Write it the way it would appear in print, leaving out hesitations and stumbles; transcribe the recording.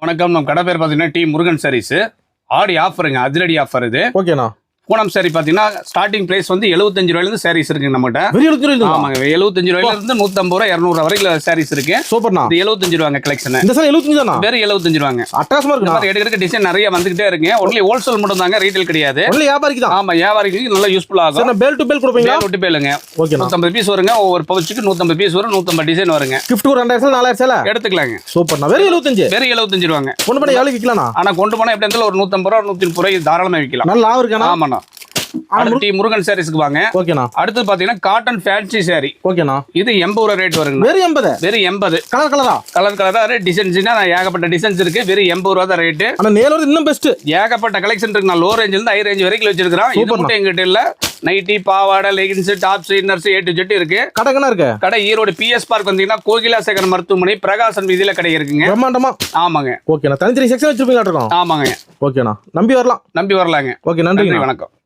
வணக்கம். நம்ம கடை பேர் பார்த்தீங்கன்னா டி முருகன் சாரீஸ். ஆடி ஆஃபருங்க, அதிரடி ஆஃபர் இது. ஓகேண்ணா. பூனம் சாரி பார்த்தீங்கன்னா ஸ்டார்டிங் பிரைஸ் வந்து 75 ரூபாயிலிருந்து சாரீஸ் இருக்குங்க நம்மகிட்ட. 75 ரூபாயில? ஆமாங்க, 75 ரூபாயிலிருந்து 150 ரூபா 200 ரூபா வரைக்கும் சாரீஸ் இருக்கு. சூப்பர்ண்ணா. இது 75 ரூபாங்க கலெக்ஷன். இந்த சாரி 75 தானா? வெறும் 75 ரூபாங்க. அட்டகாசமா இருக்கு. இந்த எடுக்க டிசைன் நிறைய வந்துகிட்டே இருக்குங்க. ஒன்லி ஹோல்சேல் மட்டும் தாங்க, ரீட்டைல் கிடையாது. ஒன்லி வியாபாரிக்கு தான். ஆமா, வியாபாரிக்கு நல்லா யூஸ்ஃபுல் ஆகும். சார் பேல் டு பேல் கொடுப்பீங்களா? பேல் டு பேலுங்க. ஓகேண்ணா. 150 பீஸ் வருங்க. ஒவ்வொரு பவுச்சுக்கு 150 பீஸ் வரும். 150 டிசைன் வருங்க. gift ஒரு 2000 4000 சேல எடுத்துக்கலாங்க. சூப்பர்ண்ணா. வெறும் 75. வெறும் 75 ரூபாங்க. கொண்டு போய் எவ்வளவு விக்கலாம்ண்ணா? ஆனா கொண்டு போனா எப்படி இருந்தாலும் ஒரு 150 ரூபா 130 ரூபாய் தாராளமா விக்கலாம். நல்ல லாபம் இருக்காண்ணா? ஆமாண்ணா. டி முருகன் சாரீஸ்க்கு வாங்க. ஓகேண்ணா. அடுத்து பாத்தீங்கன்னா காட்டன் ஃபேன்சி சாரி. ஓகேண்ணா. இது 80 ரூபாய் ரேட் வருங்க. வெறும் 80? வெறும் 80. கலர் கலரா டிசைன்ஸ்னா ஏகப்பட்ட டிசைன்ஸ் இருக்கு. வெறும் 80 ரூபாய் தான் ரேட். ஆனா நேர்ல இன்னும் பெஸ்ட். ஏகப்பட்ட கலெக்ஷன் இருக்கு. நான் லோ ரேஞ்சில இருந்து ஹை ரேஞ்ச் வரைக்கும் வச்சிருக்கேன். இது மட்டும் எங்கிட்ட இல்ல. நைட்டி, பாவாடை, leggings, tops, inners A to Z இருக்கு. கடைனா இருக்கு. கடை ஈரோடு PS பார்க் வந்தீங்கன்னா கோகிலா சேகர் மருத்துவமனை பிரகாசன் வீதியில கடை இருக்குங்க. பிரம்மாண்டமா. ஆமாங்க. ஓகேண்ணா. தனித்தனி செக்ஷன் வச்சிருப்பீங்களா இருக்கும்? ஆமாங்க. ஓகேண்ணா. நம்பி வரலாம். நம்பி வரலாங்க. ஓகே, நன்றி. வணக்கம்.